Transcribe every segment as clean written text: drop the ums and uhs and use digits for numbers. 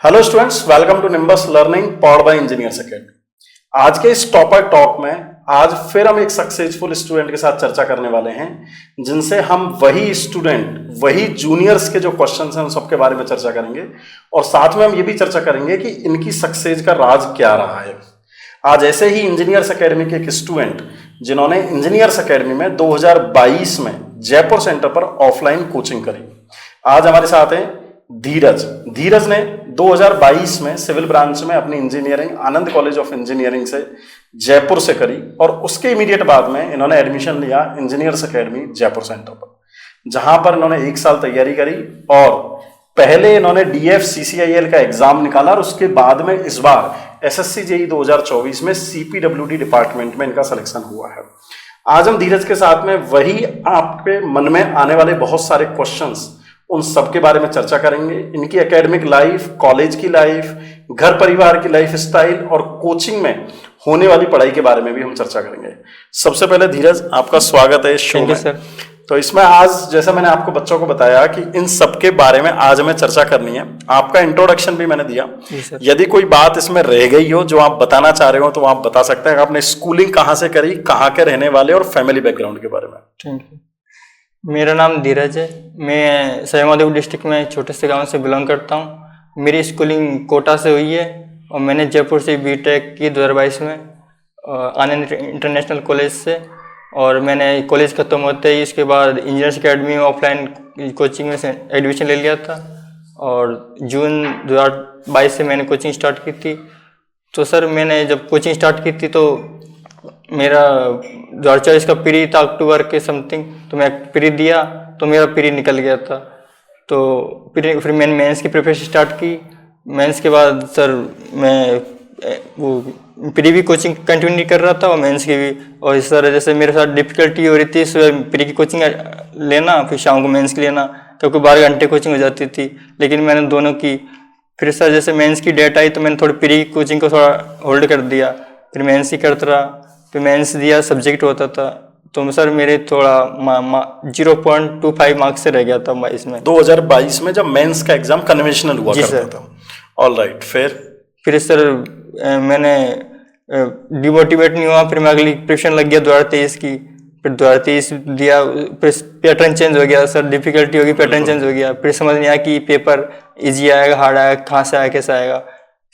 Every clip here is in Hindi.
Hello students, welcome to Nimbus Learning powered by Engineers Academy. आज के इस टॉपर टॉक में आज फिर हम एक सक्सेसफुल स्टूडेंट के साथ चर्चा करने वाले हैं, जिनसे हम वही जूनियर्स के जो क्वेश्चंस हैं उन सबके बारे में चर्चा करेंगे और साथ में हम ये भी चर्चा करेंगे कि इनकी सक्सेस का राज क्या रहा है। आज ऐसे ही इंजीनियर्स एकेडमी के एक स्टूडेंट जिन्होंने इंजीनियर्स एकेडमी में 2022 में जयपुर सेंटर पर ऑफलाइन कोचिंग करी, आज हमारे साथ हैं धीरज ने 2022 में सिविल ब्रांच में अपनी engineering Anand college of engineering से जयपुर से करी और उसके इमीडिएट बाद में इन्होंने एडमिशन लिया इंजीनियर्स एकेडमी जयपुर सेंटर पर, जहां पर इन्होंने 1 साल तैयारी करी और पहले इन्होंने DFCCIL का एग्जाम निकाला और उसके बाद में इस बार SSC JEE 2024 में CPWD डिपार्टमेंट में इनका सिलेक्शन हुआ है। आज हम धीरज के साथ में वही आपके मन में आने वाले बहुत सारे क्वेश्चंस उन सब के बारे में चर्चा करेंगे। इनकी एकेडमिक लाइफ, कॉलेज की लाइफ, घर परिवार की लाइफ स्टाइल और कोचिंग में होने वाली पढ़ाई के बारे में भी हम चर्चा करेंगे। सबसे पहले धीरज, आपका स्वागत है इस शो में। सर। तो इसमें आज जैसा मैंने आपको बच्चों को बताया कि इन सब के बारे में आज हमें चर्चा करनी है। आपका इंट्रोडक्शन भी मैंने दिया। यदि कोई बात इसमें रह गई हो जो आप बताना चाह रहे हो तो आप बता सकते हैं। आपने स्कूलिंग कहाँ से करी, कहाँ के रहने वाले और फैमिली बैकग्राउंड के बारे में। Thank you. मेरा नाम धीरज है। मैं सवाईमाधोपुर डिस्ट्रिक्ट में छोटे से गांव से बिलोंग करता हूं। मेरी स्कूलिंग कोटा से हुई है और मैंने जयपुर से बीटेक की 2022 में आनंद इंटरनेशनल कॉलेज से, और मैंने कॉलेज खत्म होते ही इसके बाद इंजीनियर्स एकेडमी में ऑफलाइन कोचिंग में एडमिशन ले लिया था और जून 2022 से मैंने कोचिंग स्टार्ट की थी। तो सर, मैंने जब कोचिंग स्टार्ट की थी तो मेरा 2024 का प्री था अक्टूबर के समथिंग, तो मैं प्री दिया तो मेरा प्री निकल गया था। तो फिर मैंने मेंस की प्रिपरेशन स्टार्ट की। मेंस के बाद सर मैं वो प्री भी कोचिंग कंटिन्यू कर रहा था और मेंस की भी, और इस तरह जैसे मेरे साथ डिफिकल्टी हो रही थी सुबह प्री की कोचिंग लेना फिर शाम को मेंस की लेना, क्योंकि 12 घंटे कोचिंग हो जाती थी, लेकिन मैंने दोनों की। फिर सर जैसे मेंस की डेट आई तो मैंने थोड़ी प्री की कोचिंग को थोड़ा होल्ड कर दिया, फिर मेंस ही करता रहा। फिर मेंस दिया, सब्जेक्ट होता था तो सर मेरे थोड़ा 0.25 मार्क्स से रह गया था इसमें 2022 में जब मेंस का एग्जाम कन्वेंशनल हुआ करता था। All right. फिर सर मैंने डिमोटिवेट नहीं हुआ। फिर मैं अगली प्रिपरेशन लग गया 2023 की। फिर 2023 दिया, फिर पैटर्न चेंज हो गया सर, डिफिकल्टी होगी, पैटर्न चेंज हो गया। फिर समझ नहीं आया कि पेपर इजी आएगा, हार्ड आएगा, कहाँ से आएगा, कैसे आएगा।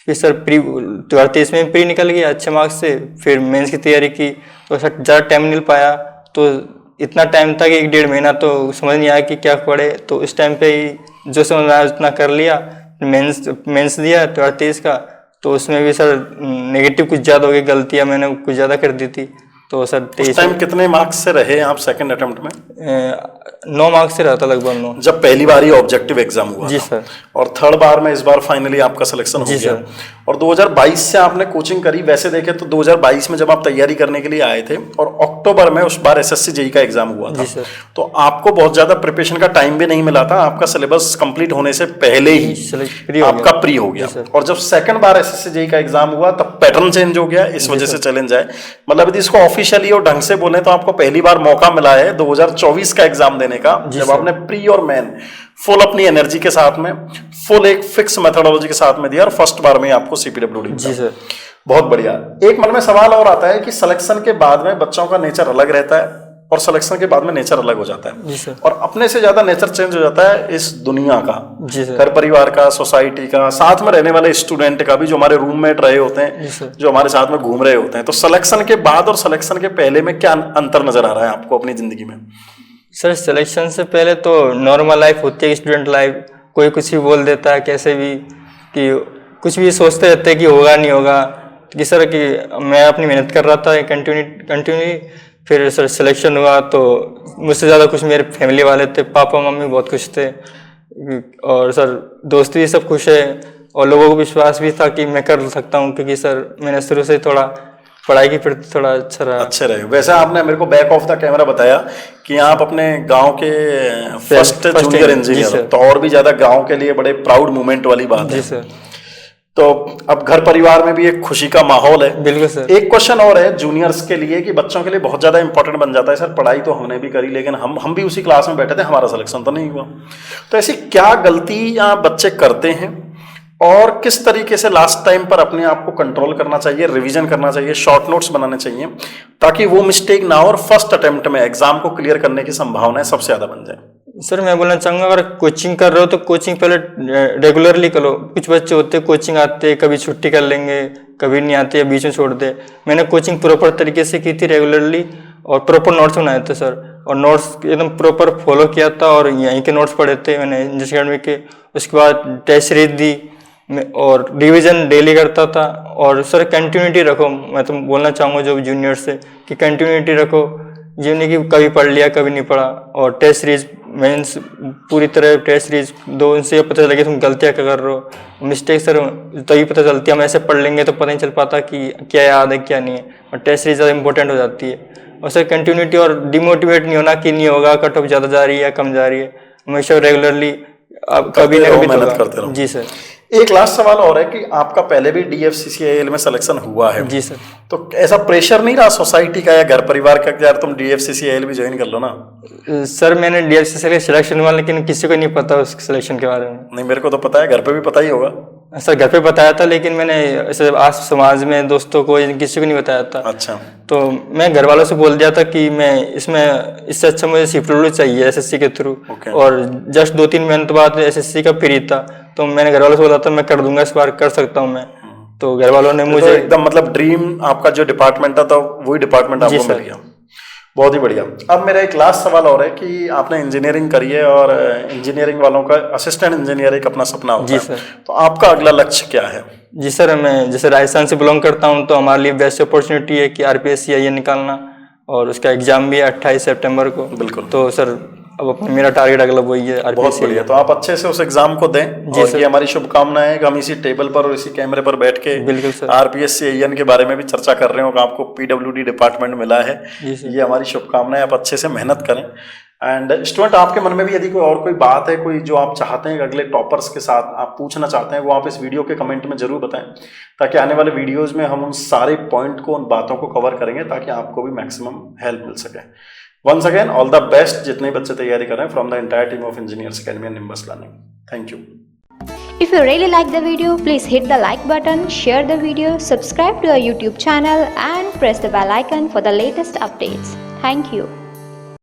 फिर सर 2023 में प्री निकल गया अच्छे मार्क्स से। फिर मेंस की तैयारी की तो सर ज़्यादा टाइम मिल पाया, तो इतना टाइम था कि 1-1.5 महीना तो समझ नहीं आया कि क्या पढ़े। तो इस टाइम पे ही जो समझ आया उतना कर लिया। मेंस दिया 2023 का, तो उसमें भी सर नेगेटिव कुछ ज़्यादा हो गई, गलतियाँ मैंने कुछ ज़्यादा कर दी थी। तो सर उस टाइम कितने मार्क्स से रहे आप सेकंड अटेम्प्ट में? 9 मार्क्स से रहा था लगभग 9, जब पहली बार ये ऑब्जेक्टिव एग्जाम हुआ जी था। सर। और थर्ड बार में इस बार फाइनली आपका सिलेक्शन हो गया। और 2022 से आपने कोचिंग करी। वैसे देखे तो 2022 में जब आप तैयारी करने के लिए आए थे और अक्टूबर में उस बार SSC JEE का एग्जाम हुआ था, तो आपको बहुत ज्यादा प्रिपरेशन का टाइम भी नहीं मिला था। आपका सिलेबस कंप्लीट होने से पहले ही आपका प्री हो गया। और जब सेकंड बार SSC JEE का एग्जाम हुआ तब पैटर्न चेंज हो गया, इस वजह से चैलेंज आए। मतलब यदि इसको ऑफिशियली और ढंग से बोले तो आपको पहली बार मौका मिला है 2024 का एग्जाम देने का, जब आपने प्री और मेन फुल अपनी एनर्जी के साथ में, फुल एक फिक्स मेथोडोलॉजी के साथ में दिया और फर्स्ट बार में आपको CPWD। जी सर। बहुत बढ़िया। एक मन में सवाल और आता है कि सिलेक्शन के बाद में बच्चों का नेचर अलग रहता है और सिलेक्शन के बाद में नेचर अलग हो जाता है। जी सर। और अपने से ज्यादा नेचर चेंज हो जाता है इस दुनिया का, जी सर। घर परिवार का, सोसाइटी का, साथ में रहने वाले स्टूडेंट का भी, जो हमारे रूममेट रहे होते हैं, जो हमारे साथ में घूम रहे होते हैं। तो सिलेक्शन के बाद और सिलेक्शन के पहले में क्या अंतर नजर आ रहा है आपको अपनी जिंदगी में? सर सिलेक्शन से पहले तो नॉर्मल लाइफ होती है, स्टूडेंट लाइफ। कोई कुछ भी बोल देता है कैसे भी, कि कुछ भी सोचते रहते हैं कि होगा नहीं होगा। कि सर कि मैं अपनी मेहनत कर रहा था कंटिन्यू। फिर सर सिलेक्शन हुआ तो मुझसे ज़्यादा कुछ मेरे फैमिली वाले थे, पापा मम्मी बहुत खुश थे, और सर दोस्त भी सब खुश है, और लोगों को विश्वास भी था कि मैं कर सकता हूँ, क्योंकि सर मैंने शुरू से थोड़ा पढ़ाई के प्रति थोड़ा अच्छे रहे। वैसे आपने मेरे को बैक ऑफ द कैमरा बताया कि आप अपने गांव के फर्स्ट जूनियर इंजीनियर, तो और भी ज्यादा गांव के लिए बड़े प्राउड मोमेंट वाली बात है। जी सर। तो अब घर परिवार में भी एक खुशी का माहौल है। बिल्कुल सर। एक क्वेश्चन और है जूनियर्स के लिए कि बच्चों के लिए बहुत ज्यादा इंपॉर्टेंट बन जाता है, सर पढ़ाई तो हमने भी करी लेकिन हम भी उसी क्लास में बैठे थे, हमारा सिलेक्शन तो नहीं हुआ। तो ऐसी क्या गलती बच्चे करते हैं और किस तरीके से लास्ट टाइम पर अपने आप को कंट्रोल करना चाहिए, रिवीजन करना चाहिए, शॉर्ट नोट्स बनाने चाहिए ताकि वो मिस्टेक ना हो और फर्स्ट अटेम्प्ट में एग्जाम को क्लियर करने की संभावनाएं सबसे ज्यादा बन जाए। सर मैं बोलना चाहूँगा, अगर कोचिंग कर रहे हो तो कोचिंग पहले रेगुलरली करो। कुछ बच्चे होते हैं कोचिंग आते हैं, कभी छुट्टी कर लेंगे, कभी नहीं आते या बीच में छोड़ दे। मैंने कोचिंग प्रॉपर तरीके से की थी रेगुलरली, और प्रॉपर नोट्स बनाए थे सर, और नोट्स एकदम प्रॉपर फॉलो किया था, और यहीं के नोट्स पढ़े थे मैंने इंग्लिश अकेडमी के। उसके बाद टेस्ट सीरीज दी और रिवीजन डेली करता था। और सर कंटिन्यूटी रखो, मैं तो बोलना चाहूँगा जो जूनियर से कि कंटिन्यूटी रखो, ये नहीं कि कभी पढ़ लिया कभी नहीं पढ़ा। और टेस्ट सीरीज मेंस पूरी तरह टेस्ट सीरीज दो, उनसे पता चलेगा तुम गलतियाँ क्या कर रहे हो। मिस्टेक सर तभी पता चलती है, हम ऐसे पढ़ लेंगे तो पता नहीं चल पाता कि क्या याद है क्या नहीं है, और टेस्ट सीरीज ज़्यादा इंपॉर्टेंट हो जाती है। और सर कंटिन्यूटी, और डिमोटिवेट नहीं होना कि नहीं होगा, कट ऑफ ज़्यादा जा रही है या कम जा रही है, हमेशा रेगुलरली अब कभी ना कभी मेहनत करते रहो। जी सर। एक लास्ट सवाल और है कि आपका पहले भी DFCCIL में सिलेक्शन हुआ है। जी सर। तो ऐसा प्रेशर नहीं रहा सोसाइटी का या घर परिवार का कि यार तुम DFCCIL भी ज्वाइन कर लो ना? सर मैंने DFCCIL सिलेक्शन हुआ, लेकिन किसी को नहीं पता उस सिलेक्शन के बारे में। नहीं, मेरे को तो पता है, घर पे भी पता ही होगा। सर घर पे बताया था, लेकिन मैंने ऐसे आस समाज में दोस्तों को किसी को नहीं बताया था। अच्छा। तो मैं घर वालों से बोल दिया था कि मैं इसमें, इससे अच्छा मुझे CPWD चाहिए SSC के थ्रू। और जस्ट 2-3 महीने बाद SSC का फ्री था, तो मैंने घर वालों से बोला था मैं कर दूंगा, इस बार कर सकता हूँ मैं। तो घर वालों ने मुझे एकदम मतलब ड्रीम आपका जो डिपार्टमेंट था वही डिपार्टमेंट आपको मिल गया। बहुत ही बढ़िया। अब मेरा एक लास्ट सवाल और है कि आपने इंजीनियरिंग करी है और इंजीनियरिंग वालों का असिस्टेंट इंजीनियर एक अपना सपना होता है। जी सर। तो आपका अगला लक्ष्य क्या है? जी सर, मैं जैसे राजस्थान से बिलोंग करता हूँ, तो हमारे लिए बेस्ट अपॉर्चुनिटी है कि RPSC निकालना, और उसका एग्जाम भी है 28 सितंबर को। बिल्कुल। तो सर अब मेरा टारगेट अगला वही है, बहुत बढ़िया। तो आप अच्छे से उस एग्जाम को दें, और ये हमारी शुभकामनाएं है कि हम इसी टेबल पर और इसी कैमरे पर बैठ के बिल्कुल सर RPSC के बारे में भी चर्चा कर रहे हो कि आपको PWD डिपार्टमेंट मिला है। ये हमारी शुभकामनाएं। आप अच्छे से मेहनत करें। एंड स्टूडेंट, आपके मन में भी यदि कोई बात है, कोई जो आप चाहते हैं कि अगले टॉपर्स के साथ आप पूछना चाहते हैं, वो आप इस वीडियो के कमेंट में जरूर बताएं, ताकि आने वाले वीडियोज में हम उन सारे पॉइंट को, उन बातों को कवर करेंगे ताकि आपको भी मैक्सिमम हेल्प मिल सके। Once again all the best जितने बच्चे तैयारी कर रहे हैं from the entire team of Engineers Academy and Nimbus Learning. Thank you. If you really like the video, please hit the like button, share the video, subscribe to our YouTube channel and press the bell icon for the latest updates. Thank you.